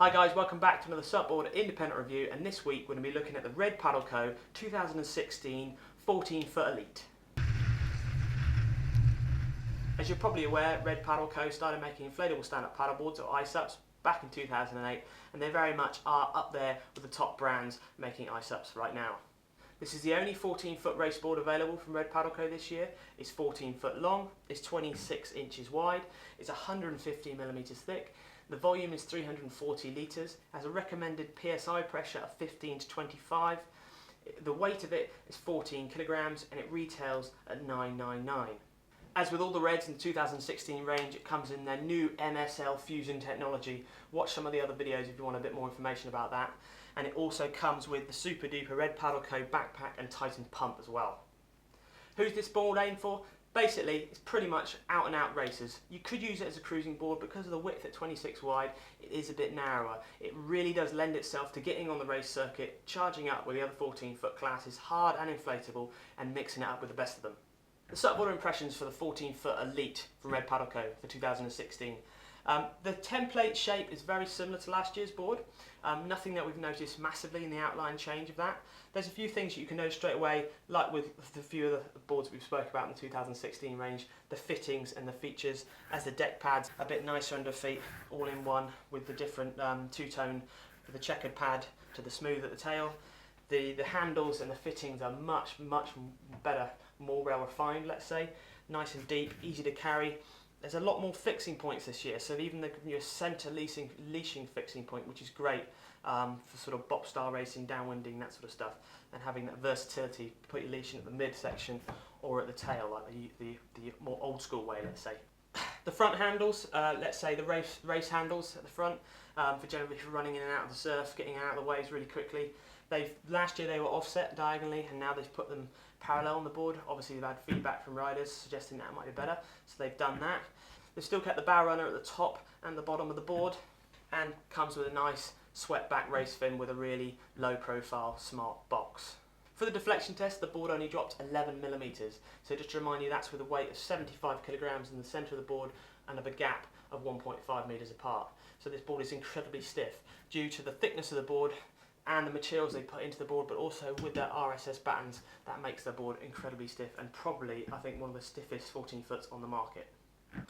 Hi guys, welcome back to another SUPboarder independent review, and this week we're going to be looking at the Red Paddle Co 2016 14-foot Elite. As you're probably aware, Red Paddle Co started making inflatable stand-up paddleboards, or iSUPs, back in 2008, and they very much are up there with the top brands making iSUPs right now. This is the only 14-foot race board available from Red Paddle Co this year. It's 14 foot long, it's 26 inches wide, it's 150 millimeters thick. The volume is 340 litres, has a recommended PSI pressure of 15 to 25. The weight of it is 14 kilograms and it retails at $9.99. As with all the Reds in the 2016 range, it comes in their new MSL Fusion technology. Watch some of the other videos if you want a bit more information about that. And it also comes with the super duper Red Paddle Co backpack and Titan pump as well. Who's this board aimed for? Basically, it's pretty much out and out racers. You could use it as a cruising board. Because of the width at 26 wide, it is a bit narrower. It really does lend itself to getting on the race circuit, charging up with the other 14-foot classes, hard and inflatable, and mixing it up with the best of them. The SUPboarder impressions for the 14-foot Elite from Red Paddle Co for 2016. The template shape is very similar to last year's board. Nothing that we've noticed massively in the outline change of that. There's a few things that you can notice straight away, like with the few of the boards we've spoke about in the 2016 range, the fittings and the features, as the deck pads a bit nicer under feet, all in one, with the different two-tone, the checkered pad to the smooth at the tail. The handles and the fittings are much better, more well refined, let's say, nice and deep, easy to carry. There's a lot more fixing points this year, so even your centre leashing fixing point, which is great for sort of bop style racing, downwinding, that sort of stuff, and having that versatility, put your leashing at the midsection or at the tail, like the more old school way, let's say. The front handles, let's say the race handles at the front, for generally for running in and out of the surf, getting out of the waves really quickly. Last year they were offset diagonally, and now they've put them parallel on the board. Obviously they've had feedback from riders suggesting that might be better, so they've done that. They've still kept the bow runner at the top and the bottom of the board, and comes with a nice swept back race fin with a really low profile smart box. For the deflection test, the board only dropped 11 millimeters, so just to remind you, that's with a weight of 75 kilograms in the centre of the board and of a gap of 1.5 meters apart. So this board is incredibly stiff due to the thickness of the board and the materials they put into the board, but also with their RSS battens, that makes the board incredibly stiff, and probably, I think, one of the stiffest 14-foots on the market.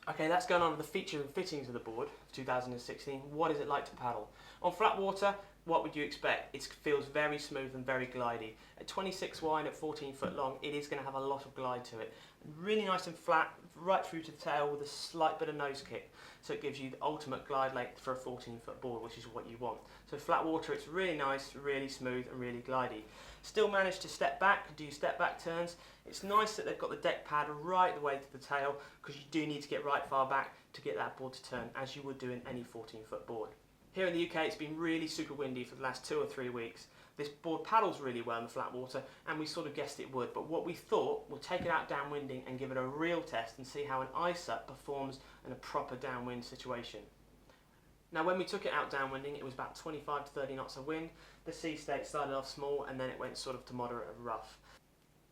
Okay, that's going on with the features and fittings of the board, 2016. What is it like to paddle? On flat water, what would you expect? It feels very smooth and very glidey. At 26 wide, at 14 foot long, it is going to have a lot of glide to it. Really nice and flat, right through to the tail with a slight bit of nose kick. So it gives you the ultimate glide length for a 14-foot board, which is what you want. So flat water, it's really nice, really smooth and really glidey. Still managed to step back, do step back turns. It's nice that they've got the deck pad right the way to the tail, because you do need to get right far back to get that board to turn, as you would do in any 14-foot board. Here in the UK, it's been really super windy for the last 2 or 3 weeks. This board paddles really well in the flat water, and we sort of guessed it would, but what we thought, we'll take it out downwinding and give it a real test and see how an iSUP performs in a proper downwind situation. Now, when we took it out downwinding, it was about 25 to 30 knots of wind. The sea state started off small, and then it went sort of to moderate and rough.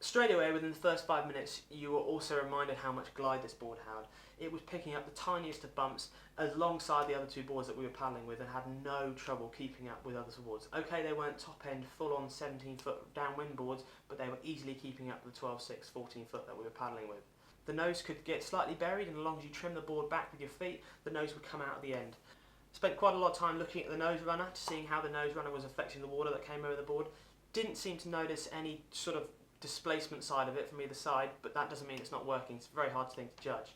Straight away, within the first 5 minutes, you were also reminded how much glide this board had. It was picking up the tiniest of bumps alongside the other 2 boards that we were paddling with, and had no trouble keeping up with other boards. Okay, they weren't top-end, full-on 17-foot downwind boards, but they were easily keeping up with the 12.6, 14-foot that we were paddling with. The nose could get slightly buried, and as long as you trim the board back with your feet, the nose would come out at the end. Spent quite a lot of time looking at the nose runner, seeing how the nose runner was affecting the water that came over the board. Didn't seem to notice any sort of displacement side of it from either side, but that doesn't mean it's not working. It's a very hard thing to judge.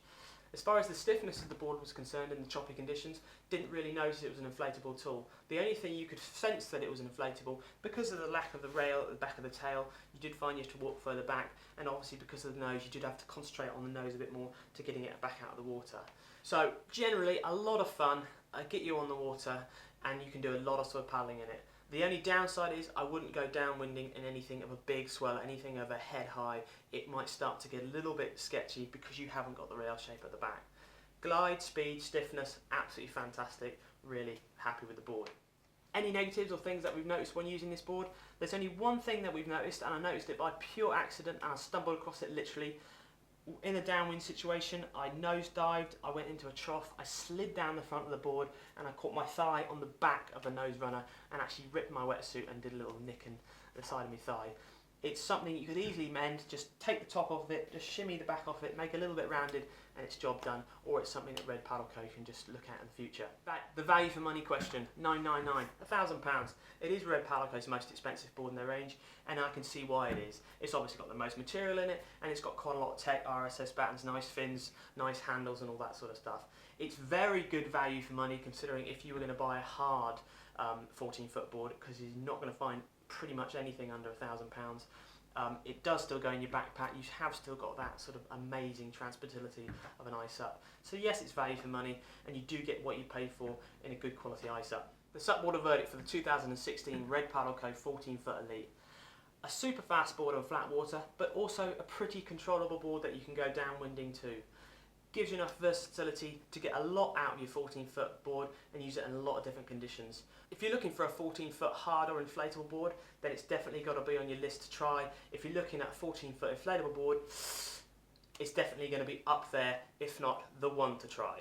As far as the stiffness of the board was concerned in the choppy conditions, didn't really notice it was an inflatable tool. The only thing you could sense that it was an inflatable, because of the lack of the rail at the back of the tail, you did find you had to walk further back, and obviously because of the nose, you did have to concentrate on the nose a bit more to getting it back out of the water. So generally, a lot of fun, get you on the water, and you can do a lot of sort of paddling in it. The only downside is I wouldn't go downwinding in anything of a big swell, anything over head high. It might start to get a little bit sketchy because you haven't got the rail shape at the back. Glide, speed, stiffness, absolutely fantastic. Really happy with the board. Any negatives or things that we've noticed when using this board? There's only one thing that we've noticed, and I noticed it by pure accident, and I stumbled across it literally. In a downwind situation, I nosedived, I went into a trough, I slid down the front of the board and I caught my thigh on the back of a nose runner and actually ripped my wetsuit and did a little nick in the side of my thigh. It's something you could easily mend, just take the top off of it, just shimmy the back off it, make it a little bit rounded and it's job done. Or it's something that Red Paddle Co can just look at in the future. The value for money question, $999, £1,000. It is Red Paddle Co's most expensive board in their range and I can see why it is. It's obviously got the most material in it and it's got quite a lot of tech, RSS battens, nice fins, nice handles and all that sort of stuff. It's very good value for money considering if you were going to buy a hard 14-foot board, because you're not going to find pretty much anything under £1,000. It does still go in your backpack. You have still got that sort of amazing transportability of an iSUP. So yes, it's value for money and you do get what you pay for in a good quality iSUP. The SUPboarder verdict for the 2016 Red Paddle Co 14-foot Elite. A super fast board on flat water, but also a pretty controllable board that you can go downwinding to. Gives you enough versatility to get a lot out of your 14-foot board and use it in a lot of different conditions. If you're looking for a 14-foot hard or inflatable board, then it's definitely got to be on your list to try. If you're looking at a 14-foot inflatable board, it's definitely going to be up there, if not the one to try.